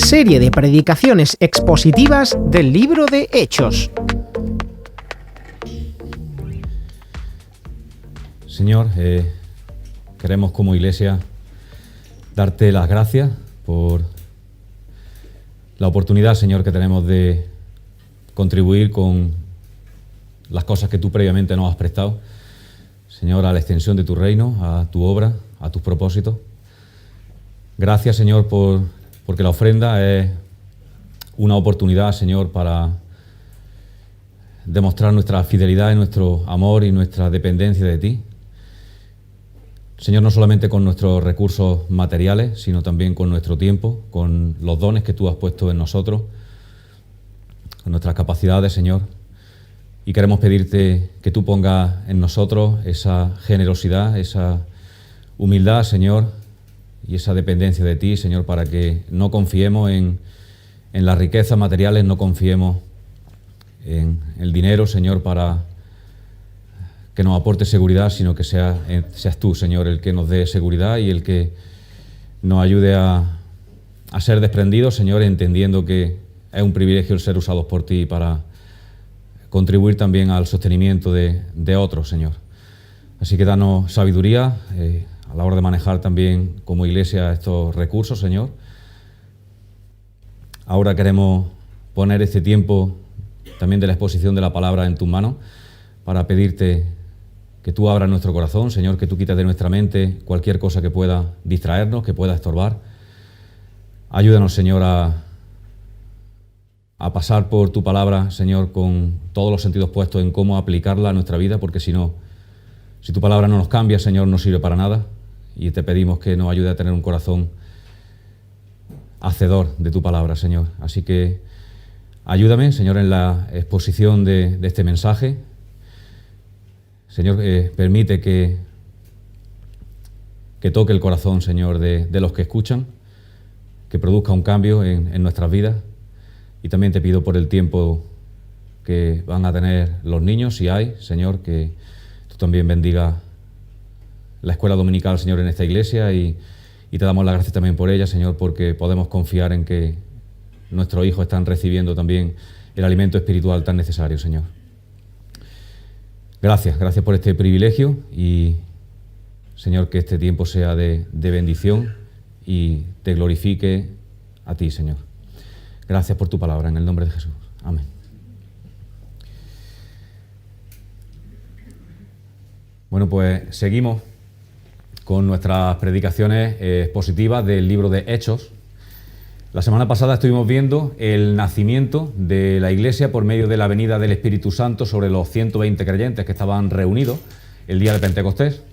serie de predicaciones expositivas del libro de Hechos. Señor, queremos como iglesia darte las gracias por la oportunidad, Señor, que tenemos de contribuir con las cosas que tú previamente nos has prestado, Señor, a la extensión de tu reino, a tu obra, a tus propósitos. Gracias, Señor, porque la ofrenda es una oportunidad, Señor, para demostrar nuestra fidelidad y nuestro amor y nuestra dependencia de ti. Señor, no solamente con nuestros recursos materiales, sino también con nuestro tiempo, con los dones que tú has puesto en nosotros, con nuestras capacidades, Señor. Y queremos pedirte que tú pongas en nosotros esa generosidad, esa humildad, Señor, y esa dependencia de ti, Señor, para que no confiemos en las riquezas materiales, no confiemos en el dinero, Señor, para que nos aporte seguridad, sino que seas tú, Señor, el que nos dé seguridad y el que nos ayude a ser desprendidos, Señor, entendiendo que es un privilegio el ser usados por ti para contribuir también al sostenimiento de otros, Señor. Así que danos sabiduría a la hora de manejar también como iglesia estos recursos, Señor. Ahora queremos poner este tiempo también de la exposición de la palabra en tus manos para pedirte que tú abras nuestro corazón, Señor, que tú quites de nuestra mente cualquier cosa que pueda distraernos, que pueda estorbar. Ayúdanos, Señor, a pasar por tu palabra, Señor, con todos los sentidos puestos en cómo aplicarla a nuestra vida, porque si tu palabra no nos cambia, Señor, no sirve para nada. Y te pedimos que nos ayude a tener un corazón hacedor de tu palabra, Señor. Así que ayúdame, Señor, en la exposición de este mensaje. Señor, permite que toque el corazón, Señor, de los que escuchan, que produzca un cambio en nuestras vidas. Y también te pido por el tiempo que van a tener los niños, si hay, Señor, que tú también bendigas la escuela dominical, Señor, en esta iglesia y te damos las gracias también por ella, Señor, porque podemos confiar en que nuestros hijos están recibiendo también el alimento espiritual tan necesario, Señor. Gracias por este privilegio y, Señor, que este tiempo sea de bendición y te glorifique a ti, Señor. Gracias por tu palabra, en el nombre de Jesús. Amén. Bueno, pues seguimos con nuestras predicaciones expositivas del libro de Hechos. La semana pasada estuvimos viendo el nacimiento de la iglesia por medio de la venida del Espíritu Santo sobre los 120 creyentes que estaban reunidos el día de Pentecostés.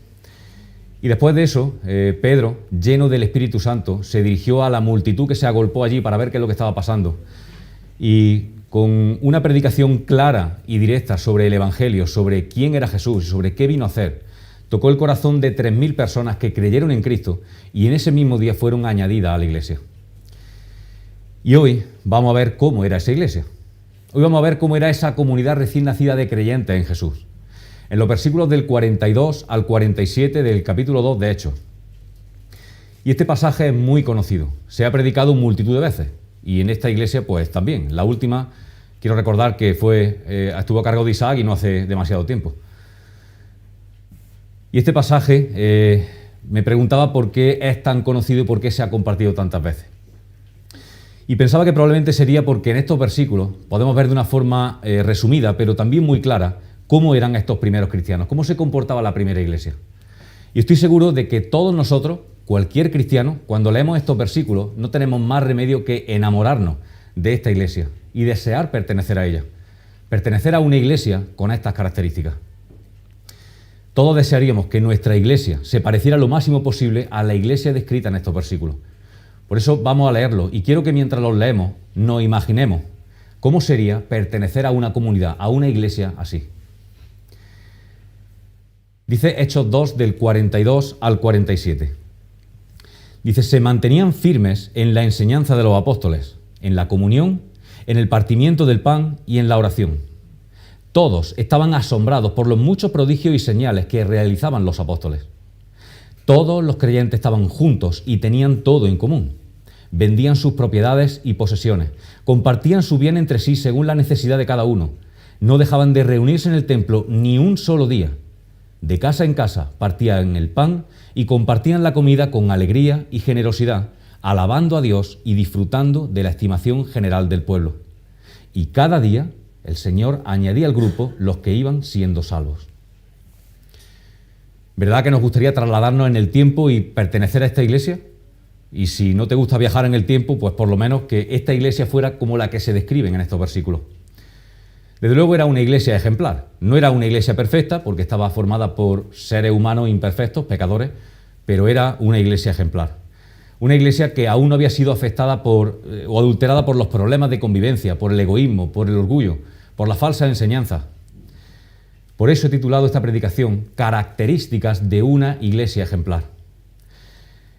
Y después de eso, Pedro, lleno del Espíritu Santo, se dirigió a la multitud que se agolpó allí para ver qué es lo que estaba pasando. Y con una predicación clara y directa sobre el Evangelio, sobre quién era Jesús y sobre qué vino a hacer, tocó el corazón de 3.000 personas que creyeron en Cristo y en ese mismo día fueron añadidas a la iglesia. Y hoy vamos a ver cómo era esa iglesia. Hoy vamos a ver cómo era esa comunidad recién nacida de creyentes en Jesús. En los versículos del 42 al 47 del capítulo 2 de Hechos. Y este pasaje es muy conocido. Se ha predicado multitud de veces. Y en esta iglesia pues también. La última, quiero recordar que estuvo a cargo de Isaac y no hace demasiado tiempo. Y este pasaje me preguntaba por qué es tan conocido y por qué se ha compartido tantas veces. Y pensaba que probablemente sería porque en estos versículos podemos ver de una forma resumida, pero también muy clara, cómo eran estos primeros cristianos, cómo se comportaba la primera iglesia. Y estoy seguro de que todos nosotros, cualquier cristiano, cuando leemos estos versículos, no tenemos más remedio que enamorarnos de esta iglesia y desear pertenecer a ella. Pertenecer a una iglesia con estas características. Todos desearíamos que nuestra iglesia se pareciera lo máximo posible a la iglesia descrita en estos versículos. Por eso vamos a leerlos y quiero que mientras los leemos nos imaginemos cómo sería pertenecer a una comunidad, a una iglesia así. Dice Hechos 2 del 42 al 47. Dice, se mantenían firmes en la enseñanza de los apóstoles, en la comunión, en el partimiento del pan y en la oración. Todos estaban asombrados por los muchos prodigios y señales que realizaban los apóstoles. Todos los creyentes estaban juntos y tenían todo en común. vendían sus propiedades y posesiones, compartían su bien entre sí según la necesidad de cada uno, no dejaban de reunirse en el templo ni un solo día. De casa en casa partían el pan y compartían la comida con alegría y generosidad, alabando a Dios y disfrutando de la estimación general del pueblo. Y cada día el Señor añadía al grupo los que iban siendo salvos. ¿Verdad que nos gustaría trasladarnos en el tiempo y pertenecer a esta iglesia? Y si no te gusta viajar en el tiempo, pues por lo menos que esta iglesia fuera como la que se describen en estos versículos. Desde luego era una iglesia ejemplar. No era una iglesia perfecta, porque estaba formada por seres humanos imperfectos, pecadores, pero era una iglesia ejemplar. Una iglesia que aún no había sido afectada o adulterada por los problemas de convivencia, por el egoísmo, por el orgullo, por la falsa enseñanza. Por eso he titulado esta predicación Características de una iglesia ejemplar.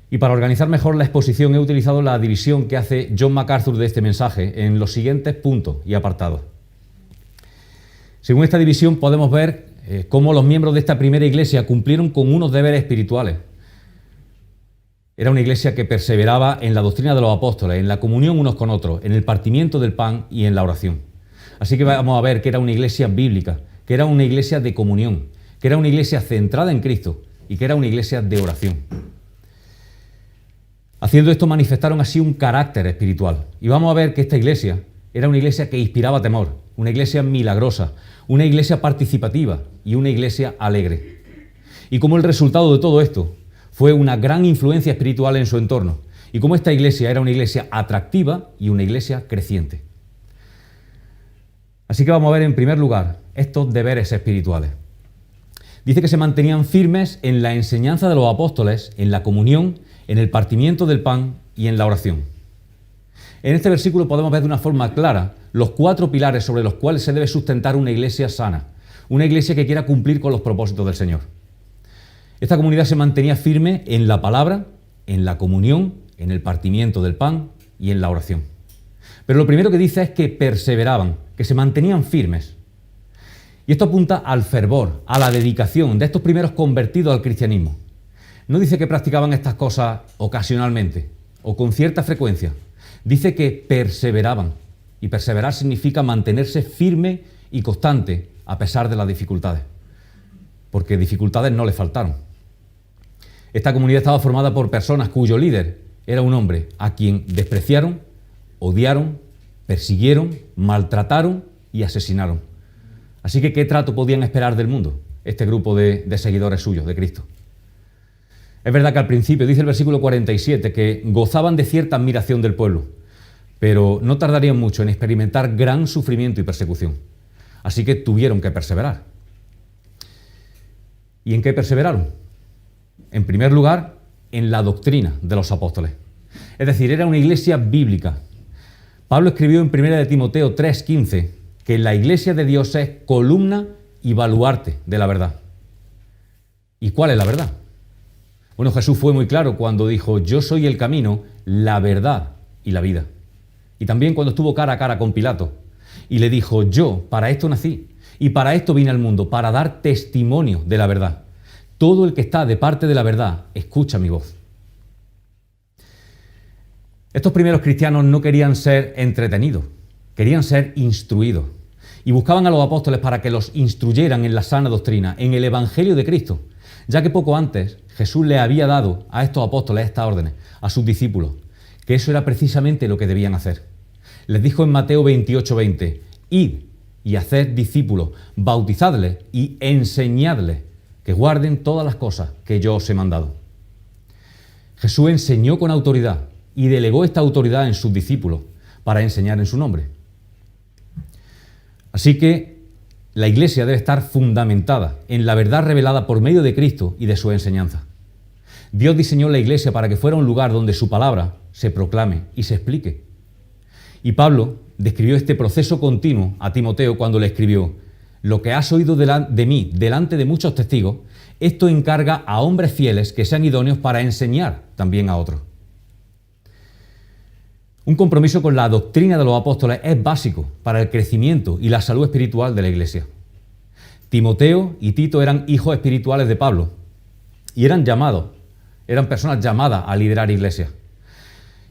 Y para organizar mejor la exposición he utilizado la división que hace John MacArthur de este mensaje en los siguientes puntos y apartados. Según esta división podemos ver cómo los miembros de esta primera iglesia cumplieron con unos deberes espirituales. Era una iglesia que perseveraba en la doctrina de los apóstoles, en la comunión unos con otros, en el partimiento del pan y en la oración. Así que vamos a ver que era una iglesia bíblica, que era una iglesia de comunión, que era una iglesia centrada en Cristo y que era una iglesia de oración. Haciendo esto manifestaron así un carácter espiritual. Y vamos a ver que esta iglesia era una iglesia que inspiraba temor, una iglesia milagrosa, una iglesia participativa y una iglesia alegre. Y como el resultado de todo esto fue una gran influencia espiritual en su entorno, y como esta iglesia era una iglesia atractiva y una iglesia creciente. Así que vamos a ver en primer lugar estos deberes espirituales. Dice que se mantenían firmes en la enseñanza de los apóstoles, en la comunión, en el partimiento del pan y en la oración. En este versículo podemos ver de una forma clara los 4 pilares sobre los cuales se debe sustentar una iglesia sana, una iglesia que quiera cumplir con los propósitos del Señor. Esta comunidad se mantenía firme en la palabra, en la comunión, en el partimiento del pan y en la oración. Pero lo primero que dice es que perseveraban, que se mantenían firmes. Y esto apunta al fervor, a la dedicación de estos primeros convertidos al cristianismo. No dice que practicaban estas cosas ocasionalmente o con cierta frecuencia. Dice que perseveraban. Y perseverar significa mantenerse firme y constante a pesar de las dificultades. Porque dificultades no les faltaron. Esta comunidad estaba formada por personas cuyo líder era un hombre a quien despreciaron, odiaron, persiguieron, maltrataron y asesinaron. Así que, ¿qué trato podían esperar del mundo este grupo de seguidores suyos de Cristo? Es verdad que al principio, dice el versículo 47, que gozaban de cierta admiración del pueblo, pero no tardarían mucho en experimentar gran sufrimiento y persecución. Así que tuvieron que perseverar. ¿Y en qué perseveraron? En primer lugar, en la doctrina de los apóstoles. Es decir, era una iglesia bíblica. Pablo escribió en 1 de Timoteo 3:15 que la iglesia de Dios es columna y baluarte de la verdad. ¿Y cuál es la verdad? Bueno, Jesús fue muy claro cuando dijo: yo soy el camino, la verdad y la vida. Y también cuando estuvo cara a cara con Pilato y le dijo: yo para esto nací y para esto vine al mundo, para dar testimonio de la verdad. Todo el que está de parte de la verdad escucha mi voz. Estos primeros cristianos no querían ser entretenidos, querían ser instruidos. Y buscaban a los apóstoles para que los instruyeran en la sana doctrina, en el Evangelio de Cristo, ya que poco antes Jesús le había dado a estos apóstoles estas órdenes, a sus discípulos, que eso era precisamente lo que debían hacer. Les dijo en Mateo 28:20, id y haced discípulos, bautizadles y enseñadles que guarden todas las cosas que yo os he mandado. Jesús enseñó con autoridad y delegó esta autoridad en sus discípulos para enseñar en su nombre. Así que la iglesia debe estar fundamentada en la verdad revelada por medio de Cristo y de su enseñanza. Dios diseñó la iglesia para que fuera un lugar donde su palabra se proclame y se explique. Y Pablo describió este proceso continuo a Timoteo cuando le escribió: lo que has oído de mí delante de muchos testigos, esto encarga a hombres fieles que sean idóneos para enseñar también a otros. Un compromiso con la doctrina de los apóstoles es básico para el crecimiento y la salud espiritual de la iglesia. Timoteo y Tito eran hijos espirituales de Pablo y eran personas llamadas a liderar iglesias.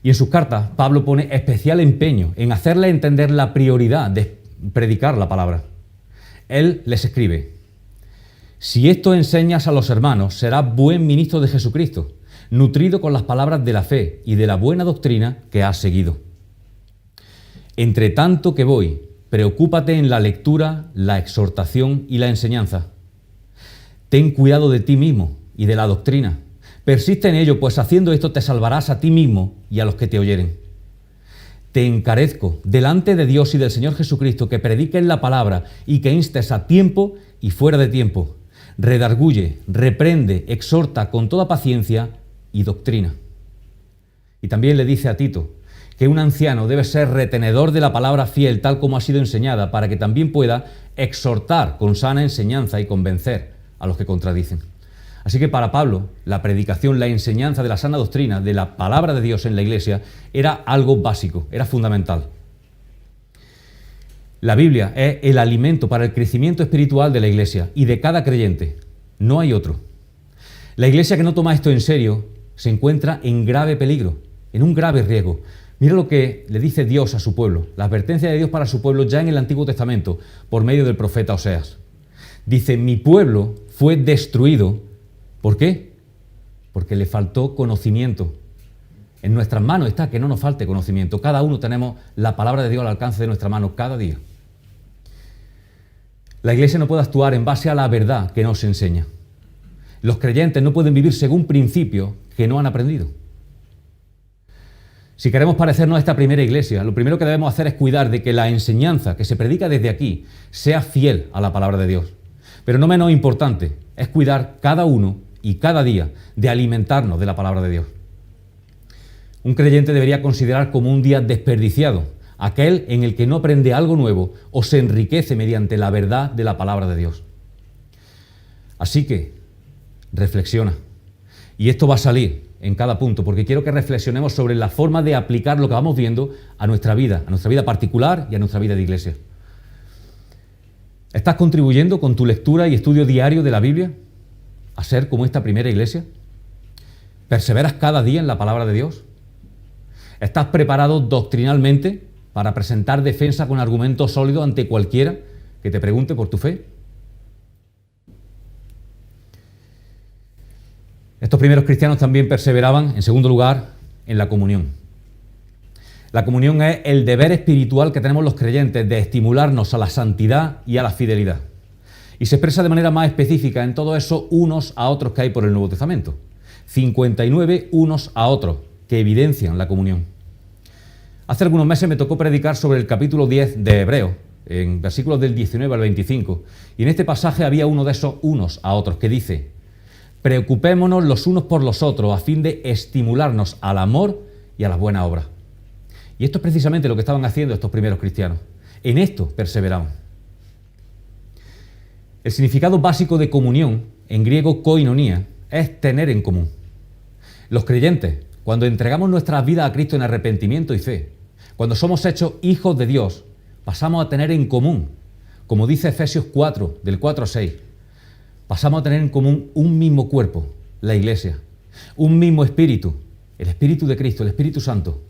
Y en sus cartas, Pablo pone especial empeño en hacerle entender la prioridad de predicar la palabra. Él les escribe: si esto enseñas a los hermanos, serás buen ministro de Jesucristo, nutrido con las palabras de la fe y de la buena doctrina que has seguido. Entre tanto que voy, preocúpate en la lectura, la exhortación y la enseñanza. Ten cuidado de ti mismo y de la doctrina. Persiste en ello, pues haciendo esto te salvarás a ti mismo y a los que te oyeren. Te encarezco delante de Dios y del Señor Jesucristo que prediques la palabra y que instes a tiempo y fuera de tiempo. Redarguye, reprende, exhorta con toda paciencia y doctrina. Y también le dice a Tito que un anciano debe ser retenedor de la palabra fiel tal como ha sido enseñada, para que también pueda exhortar con sana enseñanza y convencer a los que contradicen. Así que para Pablo, la predicación, la enseñanza de la sana doctrina, de la palabra de Dios en la iglesia, era algo básico, era fundamental. La Biblia es el alimento para el crecimiento espiritual de la iglesia y de cada creyente. No hay otro. La iglesia que no toma esto en serio se encuentra en grave peligro, en un grave riesgo. Mira lo que le dice Dios a su pueblo, la advertencia de Dios para su pueblo ya en el Antiguo Testamento, por medio del profeta Oseas. Dice: mi pueblo fue destruido. ¿Por qué? Porque le faltó conocimiento. En nuestras manos está que no nos falte conocimiento. Cada uno tenemos la palabra de Dios al alcance de nuestra mano cada día. La iglesia no puede actuar en base a la verdad que nos enseña. Los creyentes no pueden vivir según principios que no han aprendido. Si queremos parecernos a esta primera iglesia, lo primero que debemos hacer es cuidar de que la enseñanza que se predica desde aquí sea fiel a la palabra de Dios. Pero no menos importante es cuidar cada uno y cada día de alimentarnos de la palabra de Dios. Un creyente debería considerar como un día desperdiciado aquel en el que no aprende algo nuevo o se enriquece mediante la verdad de la palabra de Dios. Así que reflexiona. Y esto va a salir en cada punto, porque quiero que reflexionemos sobre la forma de aplicar lo que vamos viendo a nuestra vida particular y a nuestra vida de iglesia. ¿Estás contribuyendo con tu lectura y estudio diario de la Biblia a ser como esta primera iglesia? ¿Perseveras cada día en la palabra de Dios? ¿Estás preparado doctrinalmente para presentar defensa con argumentos sólidos ante cualquiera que te pregunte por tu fe? Estos primeros cristianos también perseveraban, en segundo lugar, en la comunión. La comunión es el deber espiritual que tenemos los creyentes de estimularnos a la santidad y a la fidelidad. Y se expresa de manera más específica en todo eso unos a otros que hay por el Nuevo Testamento. 59 unos a otros que evidencian la comunión. Hace algunos meses me tocó predicar sobre el capítulo 10 de Hebreos, en versículos del 19 al 25. Y en este pasaje había uno de esos unos a otros que dice: preocupémonos los unos por los otros a fin de estimularnos al amor y a las buenas obras. Y esto es precisamente lo que estaban haciendo estos primeros cristianos. En esto perseveraban. El significado básico de comunión, en griego koinonia, es tener en común. Los creyentes, cuando entregamos nuestras vidas a Cristo en arrepentimiento y fe, cuando somos hechos hijos de Dios, pasamos a tener en común, como dice Efesios 4, del 4 al 6, pasamos a tener en común un mismo cuerpo, la iglesia, un mismo espíritu, el Espíritu de Cristo, el Espíritu Santo,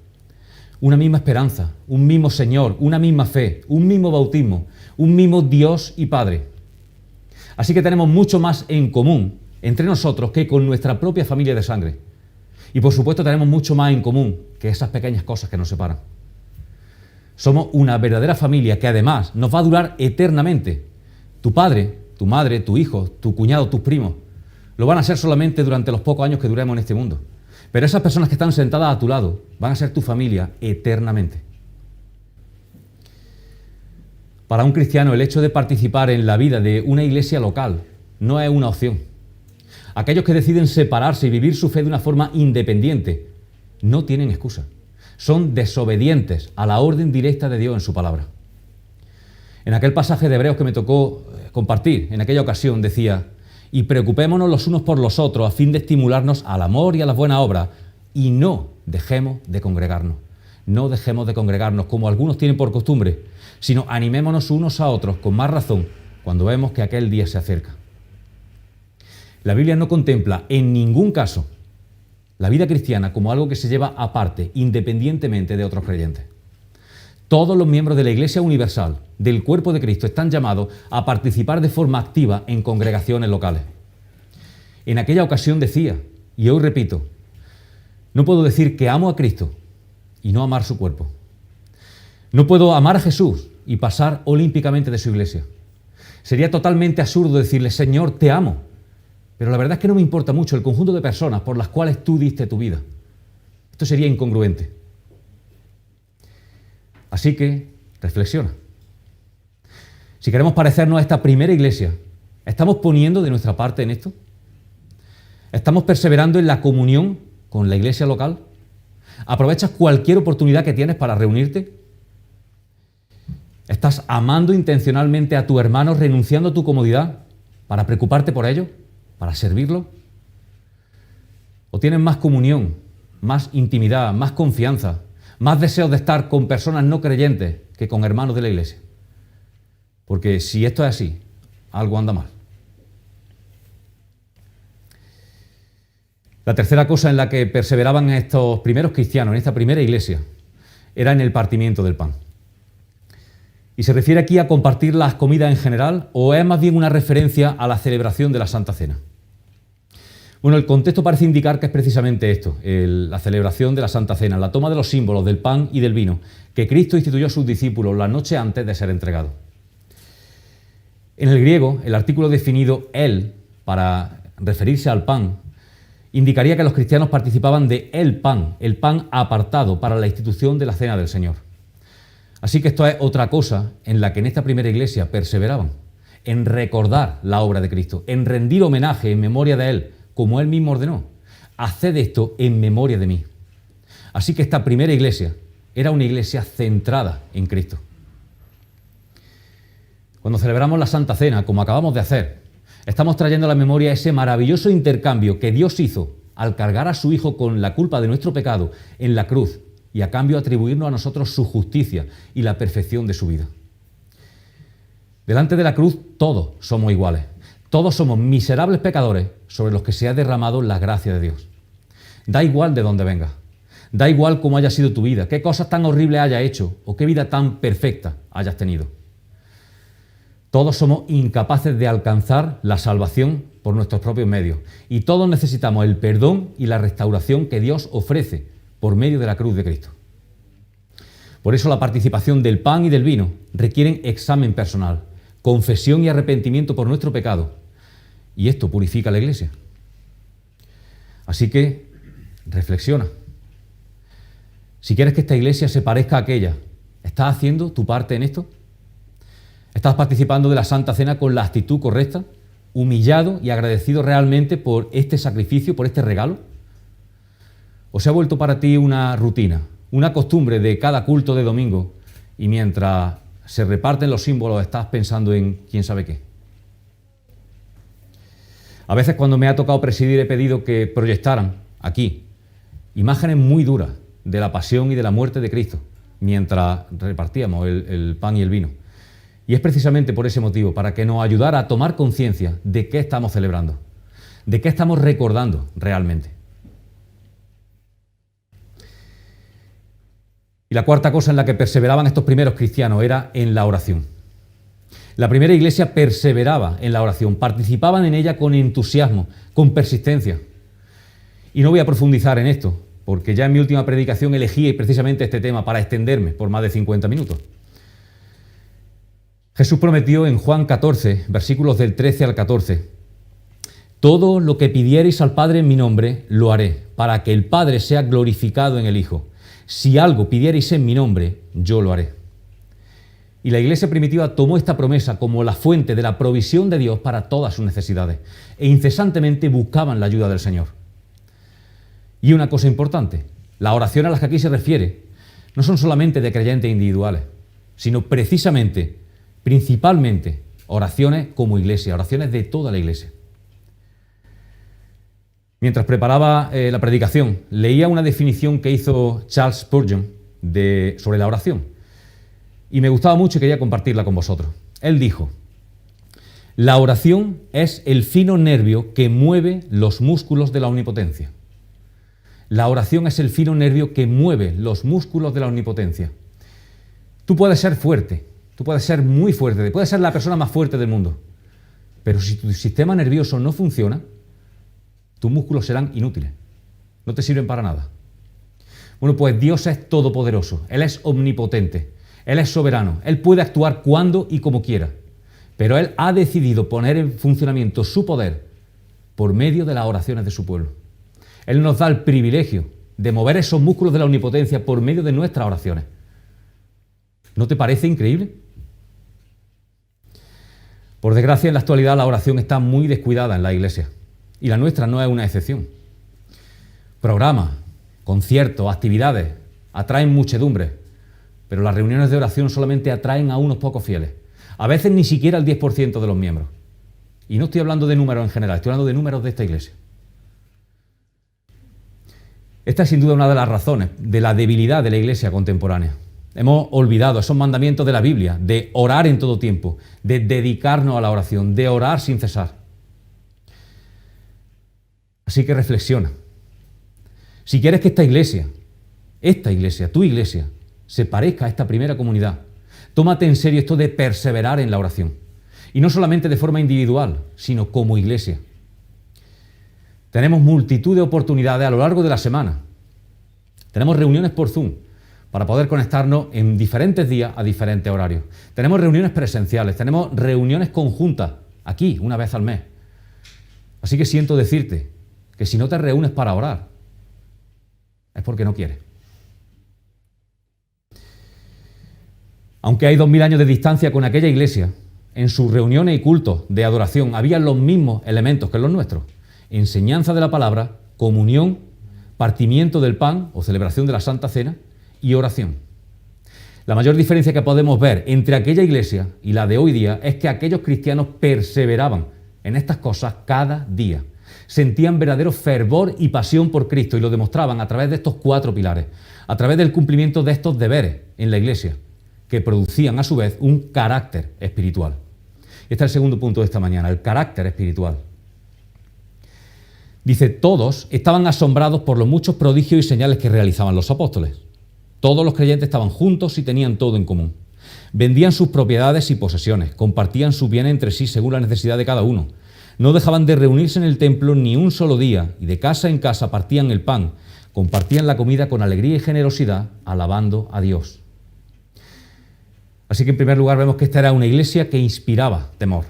una misma esperanza, un mismo Señor, una misma fe, un mismo bautismo, un mismo Dios y Padre. Así que tenemos mucho más en común entre nosotros que con nuestra propia familia de sangre. Y por supuesto tenemos mucho más en común que esas pequeñas cosas que nos separan. Somos una verdadera familia que además nos va a durar eternamente. Tu padre, tu madre, tu hijo, tu cuñado, tus primos, lo van a ser solamente durante los pocos años que duremos en este mundo. Pero esas personas que están sentadas a tu lado van a ser tu familia eternamente. Para un cristiano, el hecho de participar en la vida de una iglesia local no es una opción. Aquellos que deciden separarse y vivir su fe de una forma independiente no tienen excusa. Son desobedientes a la orden directa de Dios en su palabra. En aquel pasaje de Hebreos que me tocó compartir, en aquella ocasión decía: y preocupémonos los unos por los otros a fin de estimularnos al amor y a las buenas obras, y no dejemos de congregarnos. No dejemos de congregarnos como algunos tienen por costumbre, sino animémonos unos a otros con más razón cuando vemos que aquel día se acerca. La Biblia no contempla en ningún caso la vida cristiana como algo que se lleva aparte, independientemente de otros creyentes. Todos los miembros de la Iglesia Universal, del cuerpo de Cristo, están llamados a participar de forma activa en congregaciones locales. En aquella ocasión decía, y hoy repito, no puedo decir que amo a Cristo y no amar su cuerpo. No puedo amar a Jesús y pasar olímpicamente de su iglesia. Sería totalmente absurdo decirle, Señor, te amo, pero la verdad es que no me importa mucho el conjunto de personas por las cuales tú diste tu vida. Esto sería incongruente. Así que, reflexiona. Si queremos parecernos a esta primera iglesia, ¿estamos poniendo de nuestra parte en esto? ¿Estamos perseverando en la comunión con la iglesia local? ¿Aprovechas cualquier oportunidad que tienes para reunirte? ¿Estás amando intencionalmente a tu hermano, renunciando a tu comodidad para preocuparte por ello, para servirlo? ¿O tienes más comunión, más intimidad, más confianza, más deseos de estar con personas no creyentes que con hermanos de la iglesia? Porque si esto es así, algo anda mal. La tercera cosa en la que perseveraban estos primeros cristianos, en esta primera iglesia, era en el partimiento del pan. ¿Y se refiere aquí a compartir las comidas en general o es más bien una referencia a la celebración de la Santa Cena? Bueno, el contexto parece indicar que es precisamente esto, la celebración de la Santa Cena, la toma de los símbolos del pan y del vino que Cristo instituyó a sus discípulos la noche antes de ser entregado. En el griego, el artículo definido el, para referirse al pan, indicaría que los cristianos participaban de el pan apartado para la institución de la Cena del Señor. Así que esto es otra cosa en la que en esta primera iglesia perseveraban, en recordar la obra de Cristo, en rendir homenaje en memoria de Él, como Él mismo ordenó. Haced esto en memoria de mí. Así que esta primera iglesia era una iglesia centrada en Cristo. Cuando celebramos la Santa Cena, como acabamos de hacer, estamos trayendo a la memoria ese maravilloso intercambio que Dios hizo al cargar a su Hijo con la culpa de nuestro pecado en la cruz y a cambio atribuirnos a nosotros su justicia y la perfección de su vida. Delante de la cruz todos somos iguales, todos somos miserables pecadores sobre los que se ha derramado la gracia de Dios. Da igual de dónde vengas, da igual cómo haya sido tu vida, qué cosas tan horribles hayas hecho o qué vida tan perfecta hayas tenido. Todos somos incapaces de alcanzar la salvación por nuestros propios medios y todos necesitamos el perdón y la restauración que Dios ofrece por medio de la cruz de Cristo. Por eso la participación del pan y del vino requieren examen personal, confesión y arrepentimiento por nuestro pecado, y esto purifica la iglesia. Así que reflexiona. Si quieres que esta iglesia se parezca a aquella, ¿estás haciendo tu parte en esto? ¿Estás participando de la Santa Cena con la actitud correcta, humillado y agradecido realmente por este sacrificio, por este regalo? ¿O se ha vuelto para ti una rutina, una costumbre de cada culto de domingo y mientras se reparten los símbolos estás pensando en quién sabe qué? A veces cuando me ha tocado presidir he pedido que proyectaran aquí imágenes muy duras de la pasión y de la muerte de Cristo mientras repartíamos el pan y el vino. Y es precisamente por ese motivo, para que nos ayudara a tomar conciencia de qué estamos celebrando, de qué estamos recordando realmente. Y la cuarta cosa en la que perseveraban estos primeros cristianos era en la oración. La primera iglesia perseveraba en la oración, participaban en ella con entusiasmo, con persistencia. Y no voy a profundizar en esto, porque ya en mi última predicación elegí precisamente este tema para extenderme por más de 50 minutos. Jesús prometió en Juan 14, versículos del 13 al 14, «Todo lo que pidiereis al Padre en mi nombre, lo haré, para que el Padre sea glorificado en el Hijo. Si algo pidiereis en mi nombre, yo lo haré». Y la iglesia primitiva tomó esta promesa como la fuente de la provisión de Dios para todas sus necesidades, e incesantemente buscaban la ayuda del Señor. Y una cosa importante, las oraciones a las que aquí se refiere no son solamente de creyentes individuales, sino precisamente principalmente oraciones como iglesia, oraciones de toda la iglesia. Mientras preparaba la predicación, leía una definición que hizo Charles Spurgeon sobre la oración y me gustaba mucho y quería compartirla con vosotros. Él dijo: «La oración es el fino nervio que mueve los músculos de la omnipotencia». La oración es el fino nervio que mueve los músculos de la omnipotencia. Tú puedes ser fuerte, tú puedes ser muy fuerte, puedes ser la persona más fuerte del mundo, pero si tu sistema nervioso no funciona, tus músculos serán inútiles, no te sirven para nada. Bueno, pues Dios es todopoderoso, Él es omnipotente, Él es soberano, Él puede actuar cuando y como quiera, pero Él ha decidido poner en funcionamiento su poder por medio de las oraciones de su pueblo. Él nos da el privilegio de mover esos músculos de la omnipotencia por medio de nuestras oraciones. ¿No te parece increíble? Por desgracia, en la actualidad la oración está muy descuidada en la Iglesia, y la nuestra no es una excepción. Programas, conciertos, actividades atraen muchedumbre, pero las reuniones de oración solamente atraen a unos pocos fieles, a veces ni siquiera el 10% de los miembros. Y no estoy hablando de números en general, estoy hablando de números de esta Iglesia. Esta es sin duda una de las razones de la debilidad de la Iglesia contemporánea. Hemos olvidado esos mandamientos de la Biblia, de orar en todo tiempo, de dedicarnos a la oración, de orar sin cesar. Así que reflexiona. Si quieres que esta iglesia, tu iglesia, se parezca a esta primera comunidad, tómate en serio esto de perseverar en la oración. Y no solamente de forma individual, sino como iglesia. Tenemos multitud de oportunidades a lo largo de la semana. Tenemos reuniones por Zoom para poder conectarnos en diferentes días a diferentes horarios. Tenemos reuniones presenciales, tenemos reuniones conjuntas, aquí, una vez al mes. Así que siento decirte que si no te reúnes para orar, es porque no quieres. Aunque hay 2000 años de distancia con aquella iglesia, en sus reuniones y cultos de adoración había los mismos elementos que los nuestros. Enseñanza de la palabra, comunión, partimiento del pan o celebración de la Santa Cena y oración. La mayor diferencia que podemos ver entre aquella iglesia y la de hoy día es que aquellos cristianos perseveraban en estas cosas cada día. Sentían verdadero fervor y pasión por Cristo y lo demostraban a través de estos 4 pilares, a través del cumplimiento de estos deberes en la iglesia, que producían a su vez un carácter espiritual. Este es el segundo punto de esta mañana, el carácter espiritual. Dice, todos estaban asombrados por los muchos prodigios y señales que realizaban los apóstoles. Todos los creyentes estaban juntos y tenían todo en común. Vendían sus propiedades y posesiones, compartían sus bienes entre sí según la necesidad de cada uno. No dejaban de reunirse en el templo ni un solo día y de casa en casa partían el pan, compartían la comida con alegría y generosidad, alabando a Dios. Así que en primer lugar vemos que esta era una iglesia que inspiraba temor.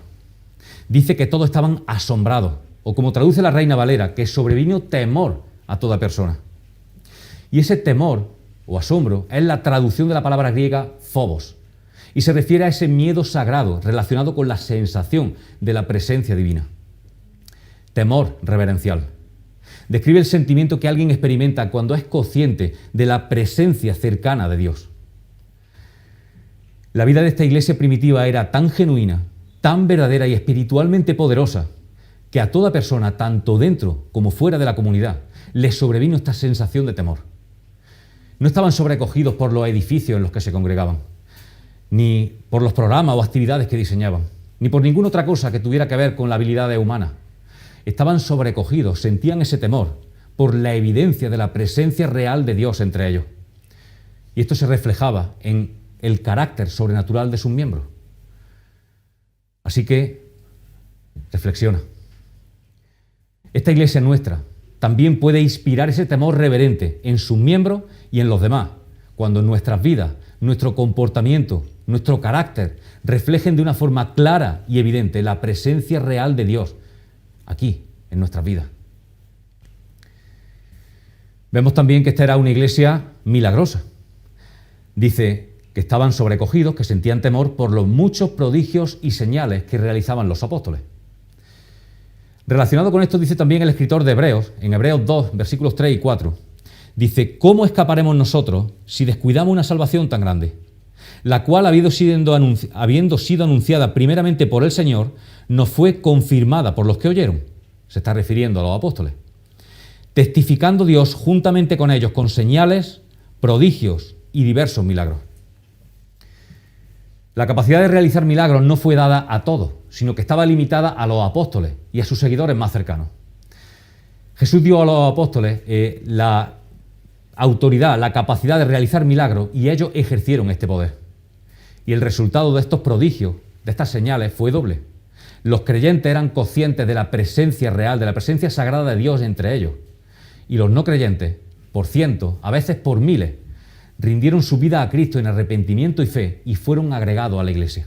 Dice que todos estaban asombrados, o como traduce la Reina Valera, que sobrevino temor a toda persona. Y ese temor o asombro es la traducción de la palabra griega phobos, y se refiere a ese miedo sagrado relacionado con la sensación de la presencia divina. Temor reverencial. Describe el sentimiento que alguien experimenta cuando es consciente de la presencia cercana de Dios. La vida de esta iglesia primitiva era tan genuina, tan verdadera y espiritualmente poderosa, que a toda persona, tanto dentro como fuera de la comunidad, les sobrevino esta sensación de temor. No estaban sobrecogidos por los edificios en los que se congregaban, ni por los programas o actividades que diseñaban, ni por ninguna otra cosa que tuviera que ver con la habilidad humana. Estaban sobrecogidos, sentían ese temor por la evidencia de la presencia real de Dios entre ellos. Y esto se reflejaba en el carácter sobrenatural de sus miembros. Así que, reflexiona. Esta iglesia nuestra también puede inspirar ese temor reverente en sus miembros y en los demás, cuando en nuestras vidas, nuestro comportamiento, nuestro carácter reflejen de una forma clara y evidente la presencia real de Dios aquí, en nuestras vidas. Vemos también que esta era una iglesia milagrosa. Dice que estaban sobrecogidos, que sentían temor por los muchos prodigios y señales que realizaban los apóstoles. Relacionado con esto dice también el escritor de Hebreos, en Hebreos 2, versículos 3 y 4, dice, ¿cómo escaparemos nosotros si descuidamos una salvación tan grande? La cual, habiendo sido anunciada primeramente por el Señor, nos fue confirmada por los que oyeron. Se está refiriendo a los apóstoles. Testificando Dios juntamente con ellos con señales, prodigios y diversos milagros. La capacidad de realizar milagros no fue dada a todos, sino que estaba limitada a los apóstoles y a sus seguidores más cercanos. Jesús dio a los apóstoles la autoridad, la capacidad de realizar milagros y ellos ejercieron este poder. Y el resultado de estos prodigios, de estas señales, fue doble. Los creyentes eran conscientes de la presencia real, de la presencia sagrada de Dios entre ellos. Y los no creyentes, por cientos, a veces por miles, rindieron su vida a Cristo en arrepentimiento y fe y fueron agregados a la iglesia.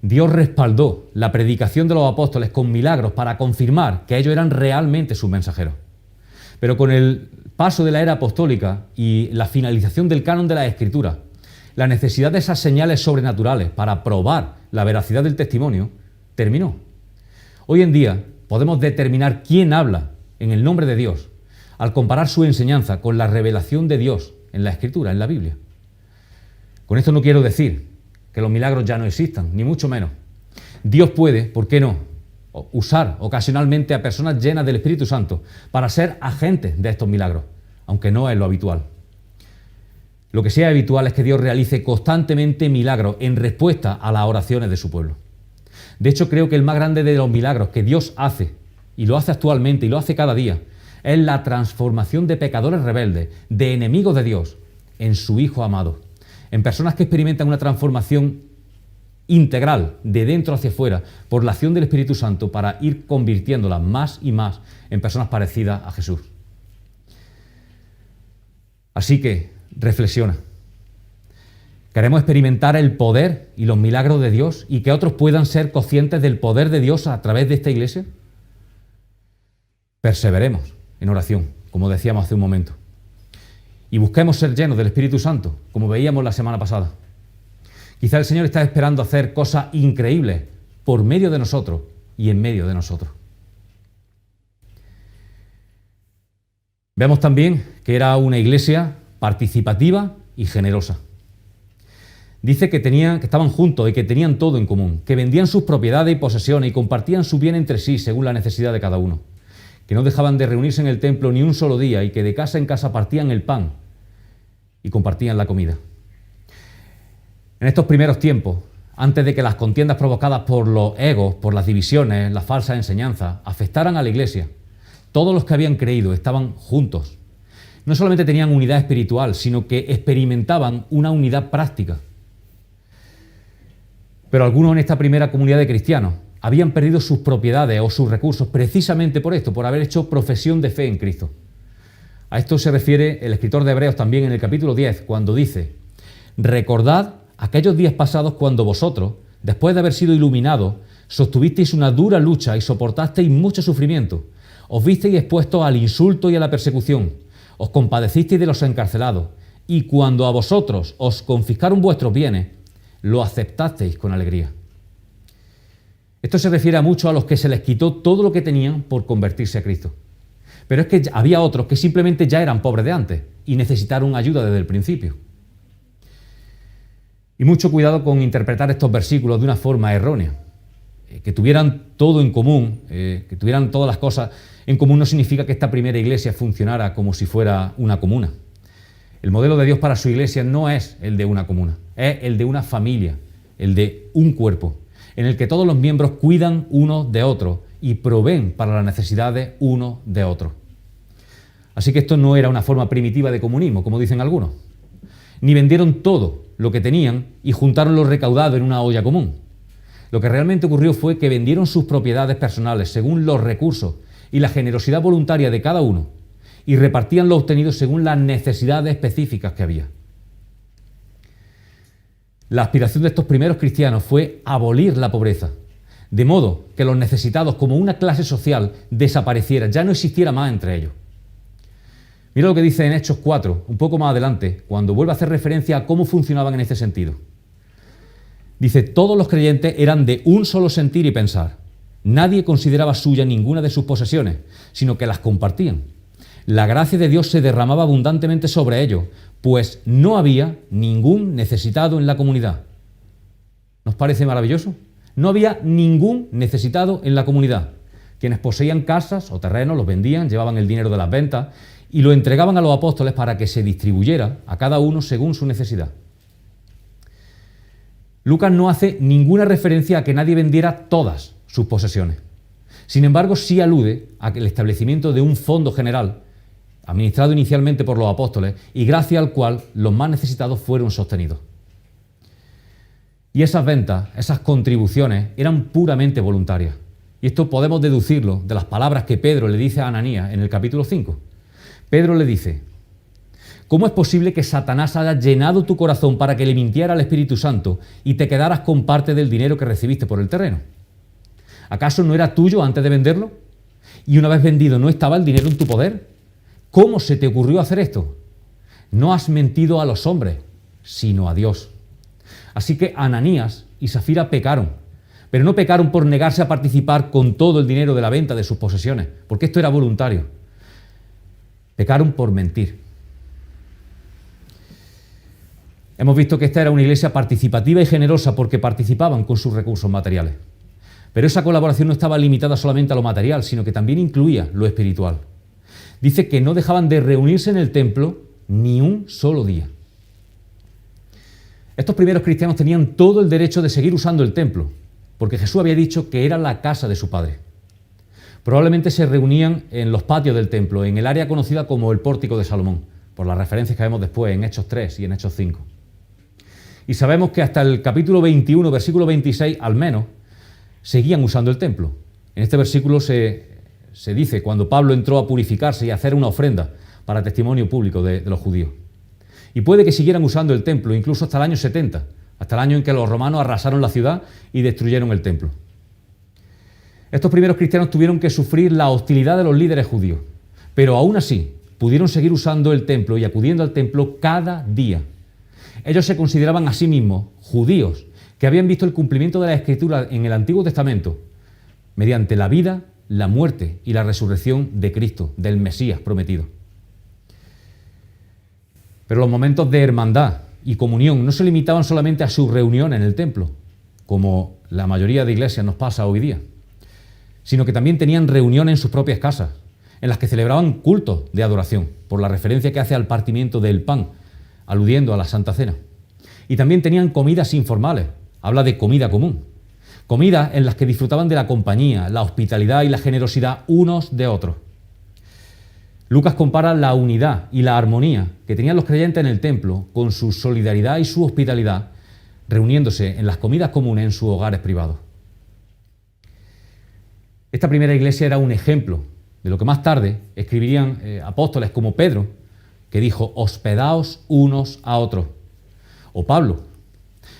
Dios respaldó la predicación de los apóstoles con milagros para confirmar que ellos eran realmente sus mensajeros. Pero con el paso de la era apostólica y la finalización del canon de las Escrituras, la necesidad de esas señales sobrenaturales para probar la veracidad del testimonio terminó. Hoy en día podemos determinar quién habla en el nombre de Dios al comparar su enseñanza con la revelación de Dios en la Escritura, en la Biblia. Con esto no quiero decir que los milagros ya no existan, ni mucho menos. Dios puede, ¿por qué no?, usar ocasionalmente a personas llenas del Espíritu Santo para ser agentes de estos milagros, aunque no es lo habitual. Lo que sí es habitual es que Dios realice constantemente milagros en respuesta a las oraciones de su pueblo. De hecho, creo que el más grande de los milagros que Dios hace, y lo hace actualmente y lo hace cada día, es la transformación de pecadores rebeldes, de enemigos de Dios, en su Hijo amado, en personas que experimentan una transformación integral, de dentro hacia afuera, por la acción del Espíritu Santo para ir convirtiéndolas más y más en personas parecidas a Jesús. Así que, reflexiona. ¿Queremos experimentar el poder y los milagros de Dios y que otros puedan ser conscientes del poder de Dios a través de esta iglesia? Perseveremos en oración, como decíamos hace un momento. Y busquemos ser llenos del Espíritu Santo, como veíamos la semana pasada. Quizá el Señor está esperando hacer cosas increíbles por medio de nosotros y en medio de nosotros. Vemos también que era una iglesia participativa y generosa. Dice que estaban juntos y que tenían todo en común, que vendían sus propiedades y posesiones y compartían su bien entre sí según la necesidad de cada uno, que no dejaban de reunirse en el templo ni un solo día y que de casa en casa partían el pan y compartían la comida. En estos primeros tiempos, antes de que las contiendas provocadas por los egos, por las divisiones, las falsas enseñanzas, afectaran a la iglesia, todos los que habían creído estaban juntos. No solamente tenían unidad espiritual, sino que experimentaban una unidad práctica. Pero algunos en esta primera comunidad de cristianos habían perdido sus propiedades o sus recursos precisamente por esto, por haber hecho profesión de fe en Cristo. A esto se refiere el escritor de Hebreos también en el capítulo 10, cuando dice: recordad aquellos días pasados cuando vosotros, después de haber sido iluminados, sostuvisteis una dura lucha y soportasteis mucho sufrimiento, os visteis expuestos al insulto y a la persecución, os compadecisteis de los encarcelados, y cuando a vosotros os confiscaron vuestros bienes, lo aceptasteis con alegría. Esto se refiere a muchos a los que se les quitó todo lo que tenían por convertirse a Cristo. Pero es que había otros que simplemente ya eran pobres de antes y necesitaron ayuda desde el principio. Y mucho cuidado con interpretar estos versículos de una forma errónea. Que tuvieran todo en común, que tuvieran todas las cosas en común no significa que esta primera iglesia funcionara como si fuera una comuna. El modelo de Dios para su iglesia no es el de una comuna, es el de una familia, el de un cuerpo, en el que todos los miembros cuidan unos de otros y proveen para las necesidades unos de otros. Así que esto no era una forma primitiva de comunismo, como dicen algunos. Ni vendieron todo lo que tenían y juntaron lo recaudado en una olla común. Lo que realmente ocurrió fue que vendieron sus propiedades personales según los recursos y la generosidad voluntaria de cada uno y repartían lo obtenido según las necesidades específicas que había. La aspiración de estos primeros cristianos fue abolir la pobreza, de modo que los necesitados como una clase social desapareciera, ya no existiera más entre ellos. Mira lo que dice en Hechos 4, un poco más adelante, cuando vuelve a hacer referencia a cómo funcionaban en este sentido. Dice: todos los creyentes eran de un solo sentir y pensar. Nadie consideraba suya ninguna de sus posesiones, sino que las compartían. La gracia de Dios se derramaba abundantemente sobre ellos, pues no había ningún necesitado en la comunidad. ¿Nos parece maravilloso? No había ningún necesitado en la comunidad. Quienes poseían casas o terrenos los vendían, llevaban el dinero de las ventas y lo entregaban a los apóstoles para que se distribuyera a cada uno según su necesidad. Lucas no hace ninguna referencia a que nadie vendiera todas sus posesiones, Sin embargo, sí alude al establecimiento de un fondo general, administrado inicialmente por los apóstoles, y gracias al cual los más necesitados fueron sostenidos. Y esas ventas, esas contribuciones, eran puramente voluntarias. Y esto podemos deducirlo de las palabras que Pedro le dice a Ananías en el capítulo 5. Pedro le dice: ¿cómo es posible que Satanás haya llenado tu corazón para que le mintiera al Espíritu Santo y te quedaras con parte del dinero que recibiste por el terreno? ¿Acaso no era tuyo antes de venderlo? Y una vez vendido, ¿no estaba el dinero en tu poder? ¿Cómo se te ocurrió hacer esto? No has mentido a los hombres, sino a Dios. Así que Ananías y Safira pecaron, pero no pecaron por negarse a participar con todo el dinero de la venta de sus posesiones, porque esto era voluntario. Pecaron por mentir. Hemos visto que esta era una iglesia participativa y generosa porque participaban con sus recursos materiales. Pero esa colaboración no estaba limitada solamente a lo material, sino que también incluía lo espiritual. Dice que no dejaban de reunirse en el templo ni un solo día. Estos primeros cristianos tenían todo el derecho de seguir usando el templo, porque Jesús había dicho que era la casa de su Padre. Probablemente se reunían en los patios del templo, en el área conocida como el Pórtico de Salomón, por las referencias que vemos después en Hechos 3 y en Hechos 5. Y sabemos que hasta el capítulo 21, versículo 26, al menos, seguían usando el templo. En este versículo se dice cuando Pablo entró a purificarse y a hacer una ofrenda para testimonio público de los judíos. Y puede que siguieran usando el templo incluso hasta el año 70, hasta el año en que los romanos arrasaron la ciudad y destruyeron el templo. Estos primeros cristianos tuvieron que sufrir la hostilidad de los líderes judíos, pero aún así pudieron seguir usando el templo y acudiendo al templo cada día. Ellos se consideraban a sí mismos judíos que habían visto el cumplimiento de la Escritura en el Antiguo Testamento mediante la vida, la muerte y la resurrección de Cristo, del Mesías prometido. Pero los momentos de hermandad y comunión no se limitaban solamente a su reunión en el templo, como la mayoría de iglesias nos pasa hoy día, sino que también tenían reuniones en sus propias casas, en las que celebraban cultos de adoración, por la referencia que hace al partimiento del pan, aludiendo a la Santa Cena. Y también tenían comidas informales, habla de comida común, comidas en las que disfrutaban de la compañía, la hospitalidad y la generosidad unos de otros. Lucas compara la unidad y la armonía que tenían los creyentes en el templo con su solidaridad y su hospitalidad, reuniéndose en las comidas comunes en sus hogares privados. Esta primera iglesia era un ejemplo de lo que más tarde escribirían apóstoles como Pedro, que dijo: hospedaos unos a otros. O Pablo: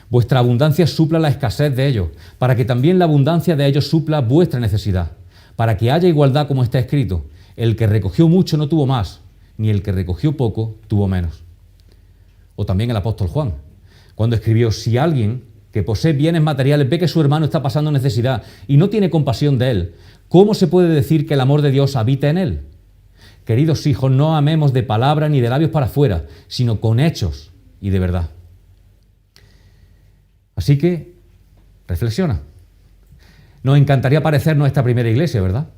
vuestra abundancia supla la escasez de ellos, para que también la abundancia de ellos supla vuestra necesidad, para que haya igualdad, como está escrito: el que recogió mucho no tuvo más, ni el que recogió poco tuvo menos. O también el apóstol Juan, cuando escribió: si alguien que posee bienes materiales ve que su hermano está pasando necesidad y no tiene compasión de él, ¿cómo se puede decir que el amor de Dios habita en él? Queridos hijos, no amemos de palabra ni de labios para afuera, sino con hechos y de verdad. Así que, reflexiona. Nos encantaría parecernos a esta primera iglesia, ¿verdad?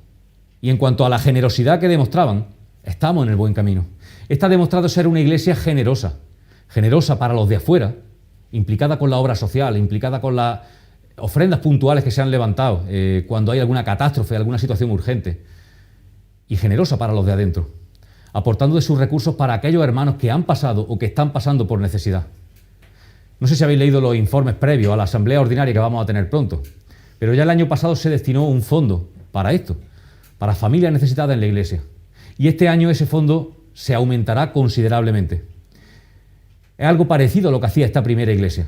Y en cuanto a la generosidad que demostraban, estamos en el buen camino. Esta ha demostrado ser una iglesia generosa, generosa para los de afuera, implicada con la obra social, implicada con las ofrendas puntuales que se han levantado cuando hay alguna catástrofe, alguna situación urgente, y generosa para los de adentro, aportando de sus recursos para aquellos hermanos que han pasado o que están pasando por necesidad. No sé si habéis leído los informes previos a la asamblea ordinaria que vamos a tener pronto, pero ya el año pasado se destinó un fondo para esto, para familias necesitadas en la iglesia. Y este año ese fondo se aumentará considerablemente. Es algo parecido a lo que hacía esta primera iglesia,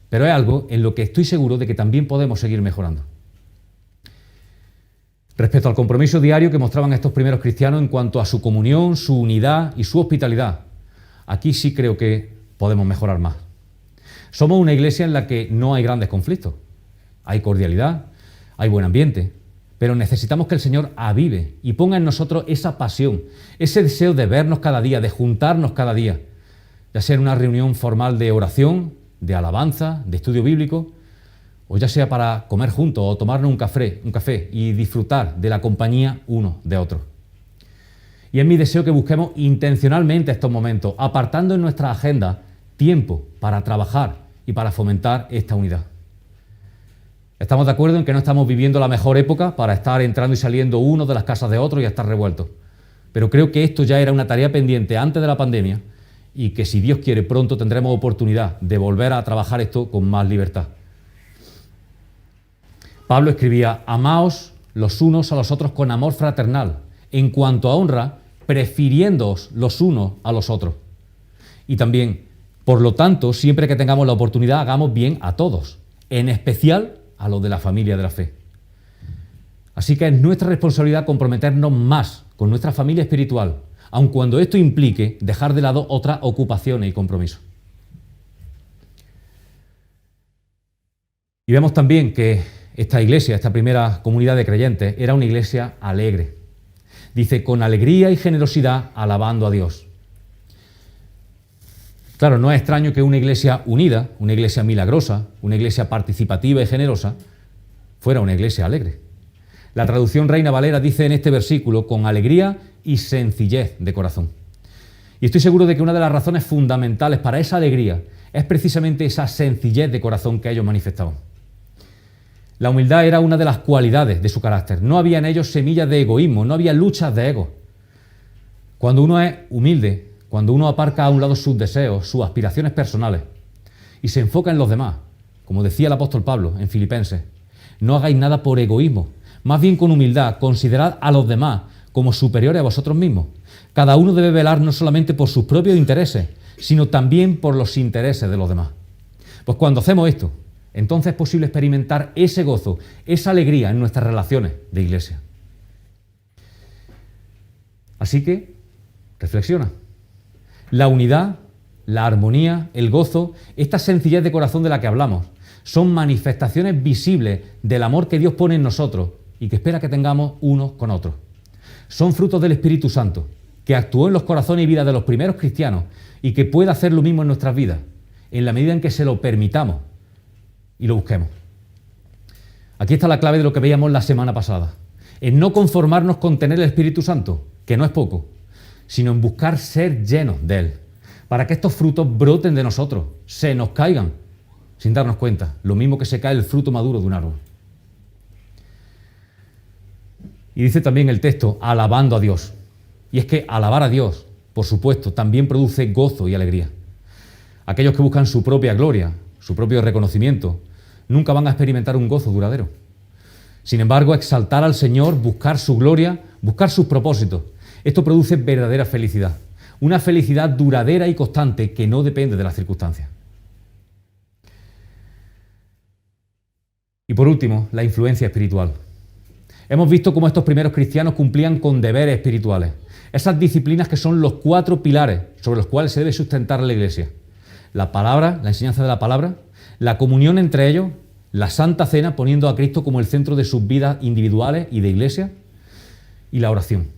pero es algo en lo que estoy seguro de que también podemos seguir mejorando. Respecto al compromiso diario que mostraban estos primeros cristianos en cuanto a su comunión, su unidad y su hospitalidad, aquí sí creo que podemos mejorar más. Somos una iglesia en la que no hay grandes conflictos. Hay cordialidad, hay buen ambiente, pero necesitamos que el Señor avive y ponga en nosotros esa pasión, ese deseo de vernos cada día, de juntarnos cada día, ya sea en una reunión formal de oración, de alabanza, de estudio bíblico, o ya sea para comer juntos o tomarnos un café y disfrutar de la compañía uno de otro. Y es mi deseo que busquemos intencionalmente estos momentos, apartando en nuestra agenda tiempo para trabajar y para fomentar esta unidad. Estamos de acuerdo en que no estamos viviendo la mejor época para estar entrando y saliendo uno de las casas de otro y estar revueltos. Pero creo que esto ya era una tarea pendiente antes de la pandemia y que, si Dios quiere, pronto tendremos oportunidad de volver a trabajar esto con más libertad. Pablo escribía: amaos los unos a los otros con amor fraternal, en cuanto a honra, prefiriéndoos los unos a los otros. Y también, por lo tanto, siempre que tengamos la oportunidad, hagamos bien a todos, en especial a los de la familia de la fe. Así que es nuestra responsabilidad comprometernos más con nuestra familia espiritual, aun cuando esto implique dejar de lado otras ocupaciones y compromisos. Y vemos también que esta iglesia, esta primera comunidad de creyentes, era una iglesia alegre. Dice: con alegría y generosidad alabando a Dios. Claro, no es extraño que una iglesia unida, una iglesia milagrosa, una iglesia participativa y generosa, fuera una iglesia alegre. La traducción Reina Valera dice en este versículo: con alegría y sencillez de corazón. Y estoy seguro de que una de las razones fundamentales para esa alegría es precisamente esa sencillez de corazón que ellos manifestaban. La humildad era una de las cualidades de su carácter. No había en ellos semillas de egoísmo, no había luchas de ego. Cuando uno es humilde, cuando uno aparca a un lado sus deseos, sus aspiraciones personales y se enfoca en los demás, como decía el apóstol Pablo en Filipenses: no hagáis nada por egoísmo, más bien con humildad considerad a los demás como superiores a vosotros mismos. Cada uno debe velar no solamente por sus propios intereses, sino también por los intereses de los demás. Pues cuando hacemos esto, entonces es posible experimentar ese gozo, esa alegría en nuestras relaciones de iglesia. Así que, reflexiona. La unidad, la armonía, el gozo, esta sencillez de corazón de la que hablamos, son manifestaciones visibles del amor que Dios pone en nosotros y que espera que tengamos unos con otros. Son frutos del Espíritu Santo, que actuó en los corazones y vidas de los primeros cristianos y que puede hacer lo mismo en nuestras vidas, en la medida en que se lo permitamos y lo busquemos. Aquí está la clave de lo que veíamos la semana pasada: en no conformarnos con tener el Espíritu Santo, que no es poco, sino en buscar ser llenos de Él, para que estos frutos broten de nosotros, se nos caigan sin darnos cuenta, lo mismo que se cae el fruto maduro de un árbol. Y dice también el texto: alabando a Dios. Y es que alabar a Dios, por supuesto, también produce gozo y alegría. Aquellos que buscan su propia gloria, su propio reconocimiento, nunca van a experimentar un gozo duradero. Sin embargo, exaltar al Señor, buscar su gloria, buscar sus propósitos, esto produce verdadera felicidad. Una felicidad duradera y constante que no depende de las circunstancias. Y por último, la influencia espiritual. Hemos visto cómo estos primeros cristianos cumplían con deberes espirituales, esas disciplinas que son los 4 pilares sobre los cuales se debe sustentar la iglesia: la palabra, la enseñanza de la palabra, la comunión entre ellos, la Santa Cena, poniendo a Cristo como el centro de sus vidas individuales y de iglesia, y la oración.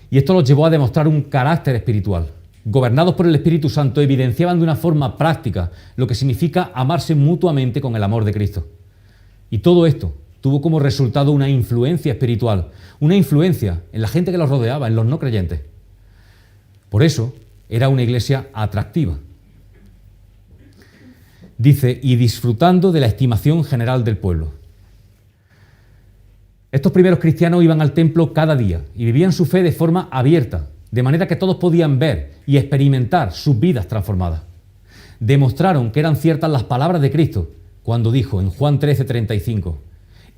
Y esto los llevó a demostrar un carácter espiritual. Gobernados por el Espíritu Santo, evidenciaban de una forma práctica lo que significa amarse mutuamente con el amor de Cristo. Y todo esto tuvo como resultado una influencia espiritual, una influencia en la gente que los rodeaba, en los no creyentes. Por eso era una iglesia atractiva. Dice: y disfrutando de la estimación general del pueblo. Estos primeros cristianos iban al templo cada día y vivían su fe de forma abierta, de manera que todos podían ver y experimentar sus vidas transformadas. Demostraron que eran ciertas las palabras de Cristo cuando dijo en Juan 13:35: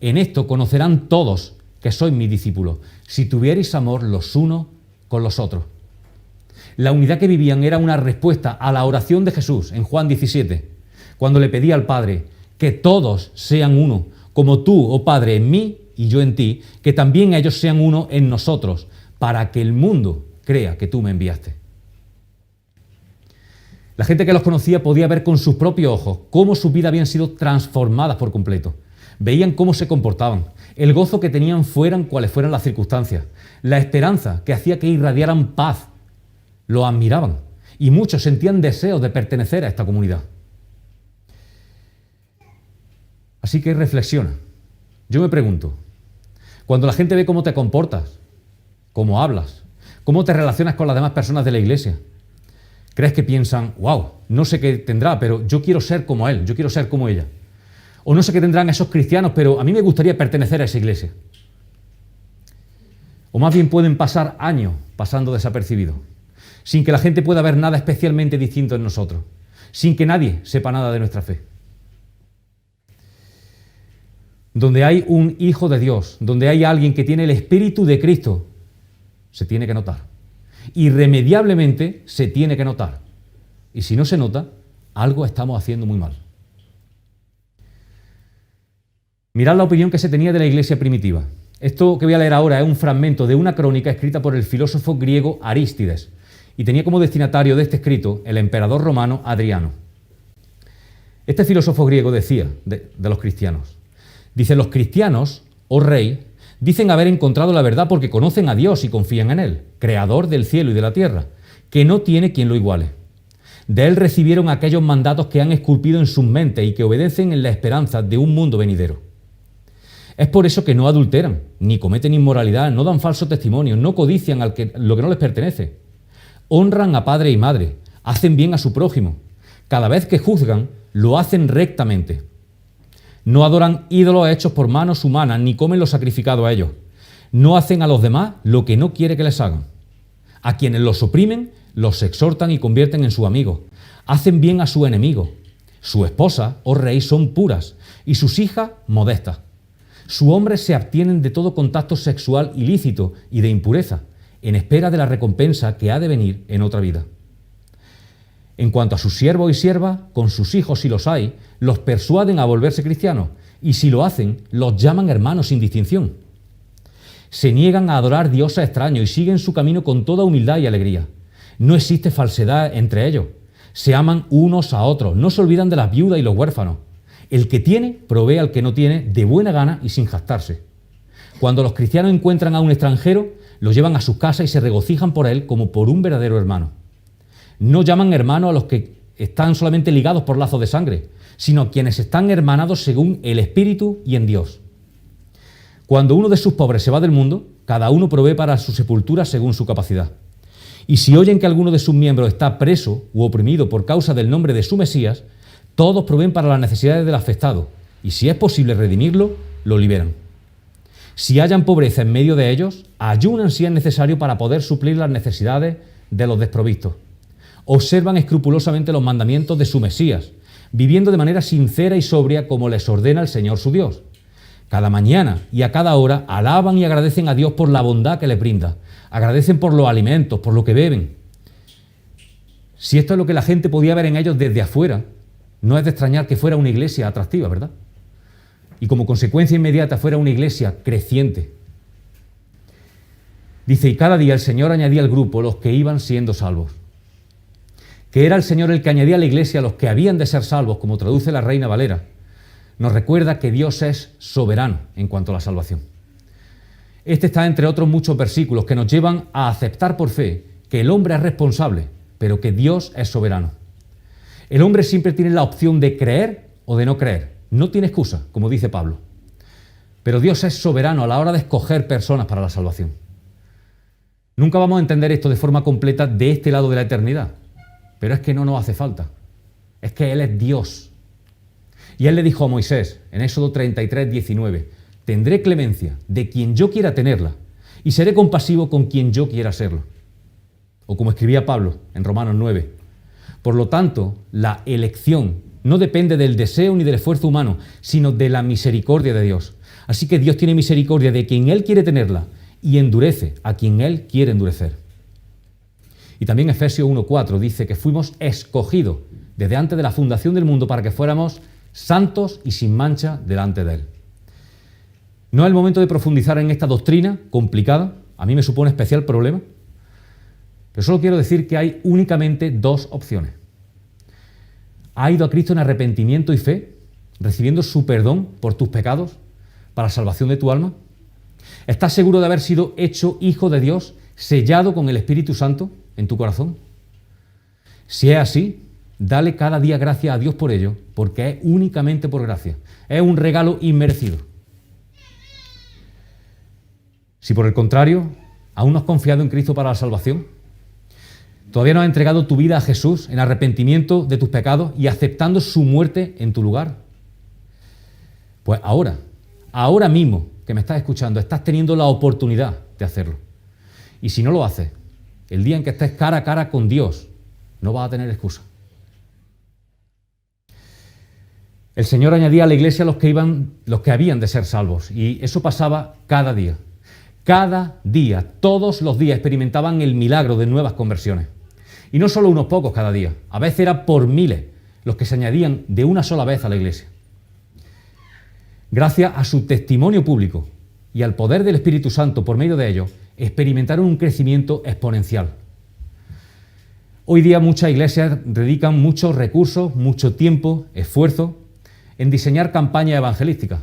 en esto conocerán todos que sois mis discípulos, si tuvierais amor los unos con los otros. La unidad que vivían era una respuesta a la oración de Jesús en Juan 17, cuando le pedía al Padre que todos sean uno, como tú, oh Padre, en mí y yo en ti, que también ellos sean uno en nosotros, para que el mundo crea que tú me enviaste. La gente que los conocía podía ver con sus propios ojos cómo sus vidas habían sido transformadas por completo. Veían cómo se comportaban, el gozo que tenían fueran cuales fueran las circunstancias, la esperanza que hacía que irradiaran paz. Lo admiraban y muchos sentían deseos de pertenecer a esta comunidad. Así que reflexiona. Yo me pregunto, cuando la gente ve cómo te comportas, cómo hablas, cómo te relacionas con las demás personas de la iglesia, ¿crees que piensan: wow, no sé qué tendrá, pero yo quiero ser como él, yo quiero ser como ella? O no sé qué tendrán esos cristianos, pero a mí me gustaría pertenecer a esa iglesia. O más bien pueden pasar años pasando desapercibidos, sin que la gente pueda ver nada especialmente distinto en nosotros, sin que nadie sepa nada de nuestra fe. Donde hay un hijo de Dios, donde hay alguien que tiene el Espíritu de Cristo, se tiene que notar. Irremediablemente se tiene que notar. Y si no se nota, algo estamos haciendo muy mal. Mirad la opinión que se tenía de la iglesia primitiva. Esto que voy a leer ahora es un fragmento de una crónica escrita por el filósofo griego Arístides y tenía como destinatario de este escrito el emperador romano Adriano. Este filósofo griego decía de los cristianos, dice: los cristianos, oh rey, dicen haber encontrado la verdad porque conocen a Dios y confían en Él, creador del cielo y de la tierra, que no tiene quien lo iguale. De Él recibieron aquellos mandatos que han esculpido en sus mentes y que obedecen en la esperanza de un mundo venidero. Es por eso que no adulteran, ni cometen inmoralidad, no dan falso testimonio, no codician lo que no les pertenece. Honran a padre y madre, hacen bien a su prójimo. Cada vez que juzgan, lo hacen rectamente. No adoran ídolos hechos por manos humanas, ni comen lo sacrificado a ellos. No hacen a los demás lo que no quiere que les hagan. A quienes los oprimen, los exhortan y convierten en sus amigos. Hacen bien a su enemigo. Su esposa, oh rey, son puras, y sus hijas, modestas. Sus hombres se abstienen de todo contacto sexual ilícito y de impureza, en espera de la recompensa que ha de venir en otra vida. En cuanto a sus siervos y siervas, con sus hijos si los hay, los persuaden a volverse cristianos, y si lo hacen, los llaman hermanos sin distinción. Se niegan a adorar dioses extraños y siguen su camino con toda humildad y alegría. No existe falsedad entre ellos. Se aman unos a otros, no se olvidan de las viudas y los huérfanos. El que tiene, provee al que no tiene de buena gana y sin jactarse. Cuando los cristianos encuentran a un extranjero, lo llevan a sus casas y se regocijan por él como por un verdadero hermano. No llaman hermano a los que están solamente ligados por lazos de sangre, sino a quienes están hermanados según el Espíritu y en Dios. Cuando uno de sus pobres se va del mundo, cada uno provee para su sepultura según su capacidad. Y si oyen que alguno de sus miembros está preso u oprimido por causa del nombre de su Mesías, todos proveen para las necesidades del afectado, y si es posible redimirlo, lo liberan. Si hallan pobreza en medio de ellos, ayunan si es necesario para poder suplir las necesidades de los desprovistos. Observan escrupulosamente los mandamientos de su Mesías, viviendo de manera sincera y sobria como les ordena el Señor su Dios. Cada mañana y a cada hora alaban y agradecen a Dios por la bondad que les brinda. Agradecen por los alimentos, por lo que beben. Si esto es lo que la gente podía ver en ellos desde afuera, no es de extrañar que fuera una iglesia atractiva, ¿verdad? Y como consecuencia inmediata fuera una iglesia creciente. Dice, y cada día el Señor añadía al grupo los que iban siendo salvos. Que era el Señor el que añadía a la iglesia a los que habían de ser salvos, como traduce la Reina Valera, nos recuerda que Dios es soberano en cuanto a la salvación. Este está entre otros muchos versículos que nos llevan a aceptar por fe que el hombre es responsable, pero que Dios es soberano. El hombre siempre tiene la opción de creer o de no creer. No tiene excusa, como dice Pablo. Pero Dios es soberano a la hora de escoger personas para la salvación. Nunca vamos a entender esto de forma completa de este lado de la eternidad. Pero es que no nos hace falta. Es que Él es Dios. Y Él le dijo a Moisés, en Éxodo 33, 19, tendré clemencia de quien yo quiera tenerla y seré compasivo con quien yo quiera serlo. O como escribía Pablo en Romanos 9, por lo tanto, la elección no depende del deseo ni del esfuerzo humano, sino de la misericordia de Dios. Así que Dios tiene misericordia de quien Él quiere tenerla y endurece a quien Él quiere endurecer. Y también Efesios 1:4 dice que fuimos escogidos desde antes de la fundación del mundo para que fuéramos santos y sin mancha delante de Él. No es el momento de profundizar en esta doctrina complicada, a mí me supone especial problema, pero solo quiero decir que hay únicamente dos opciones. ¿Has ido a Cristo en arrepentimiento y fe, recibiendo su perdón por tus pecados para la salvación de tu alma? ¿Estás seguro de haber sido hecho hijo de Dios, sellado con el Espíritu Santo en tu corazón? Si es así, dale cada día gracias a Dios por ello, porque es únicamente por gracia. Es un regalo inmerecido. Si por el contrario, aún no has confiado en Cristo para la salvación, todavía no has entregado tu vida a Jesús en arrepentimiento de tus pecados y aceptando su muerte en tu lugar, Pues ahora mismo que me estás escuchando, estás teniendo la oportunidad de hacerlo. Y si no lo haces, el día en que estés cara a cara con Dios, no vas a tener excusa. El Señor añadía a la iglesia los que habían de ser salvos, y eso pasaba cada día. Cada día, todos los días experimentaban el milagro de nuevas conversiones. Y no solo unos pocos cada día, a veces era por miles los que se añadían de una sola vez a la iglesia. Gracias a su testimonio público y al poder del Espíritu Santo por medio de ellos, experimentaron un crecimiento exponencial. Hoy día muchas iglesias dedican muchos recursos, mucho tiempo, esfuerzo en diseñar campañas evangelísticas,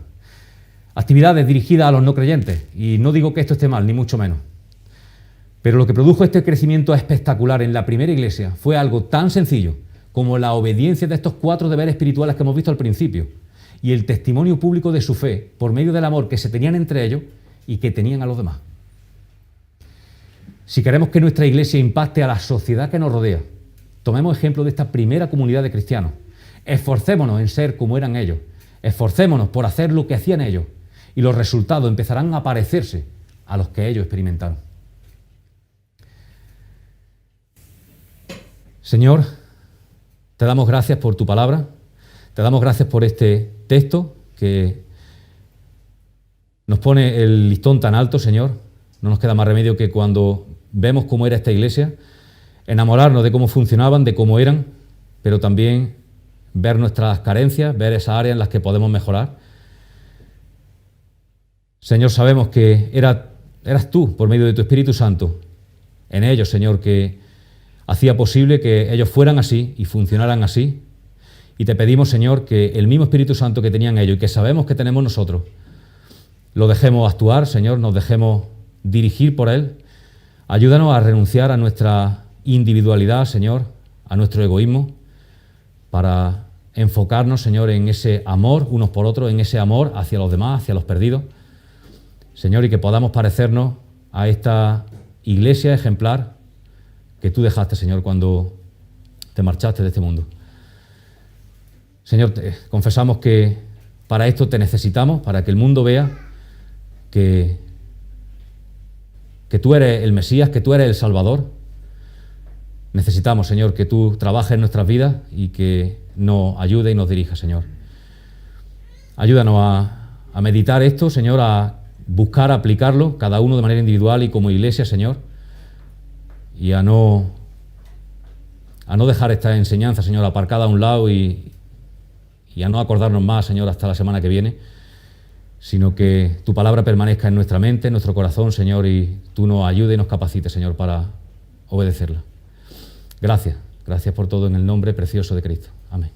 actividades dirigidas a los no creyentes, y no digo que esto esté mal, ni mucho menos. Pero lo que produjo este crecimiento espectacular en la primera iglesia fue algo tan sencillo como la obediencia de estos 4 deberes espirituales que hemos visto al principio, y el testimonio público de su fe por medio del amor que se tenían entre ellos y que tenían a los demás. Si queremos que nuestra iglesia impacte a la sociedad que nos rodea, tomemos ejemplo de esta primera comunidad de cristianos. Esforcémonos en ser como eran ellos. Esforcémonos por hacer lo que hacían ellos, y los resultados empezarán a parecerse a los que ellos experimentaron. Señor, te damos gracias por tu palabra, te damos gracias por este texto que nos pone el listón tan alto, Señor. No nos queda más remedio que cuando vemos cómo era esta iglesia, enamorarnos de cómo funcionaban, de cómo eran, pero también ver nuestras carencias, ver esas áreas en las que podemos mejorar. Señor, sabemos que eras tú, por medio de tu Espíritu Santo, en ellos, Señor, que hacía posible que ellos fueran así y funcionaran así. Y te pedimos, Señor, que el mismo Espíritu Santo que tenían ellos y que sabemos que tenemos nosotros, lo dejemos actuar, Señor, nos dejemos dirigir por Él. Ayúdanos a renunciar a nuestra individualidad, Señor, a nuestro egoísmo, para enfocarnos, Señor, en ese amor unos por otros, en ese amor hacia los demás, hacia los perdidos. Señor, y que podamos parecernos a esta iglesia ejemplar que tú dejaste, Señor, cuando te marchaste de este mundo. Señor, te confesamos que para esto te necesitamos, para que el mundo vea que tú eres el Mesías, que tú eres el Salvador. Necesitamos, Señor, que tú trabajes en nuestras vidas y que nos ayude y nos dirija, Señor. Ayúdanos a meditar esto, Señor, a buscar aplicarlo, cada uno de manera individual y como iglesia, Señor, y a no dejar esta enseñanza, Señor, aparcada a un lado y a no acordarnos más, Señor, hasta la semana que viene, sino que tu palabra permanezca en nuestra mente, en nuestro corazón, Señor, y tú nos ayudes y nos capacites, Señor, para obedecerla. Gracias por todo en el nombre precioso de Cristo. Amén.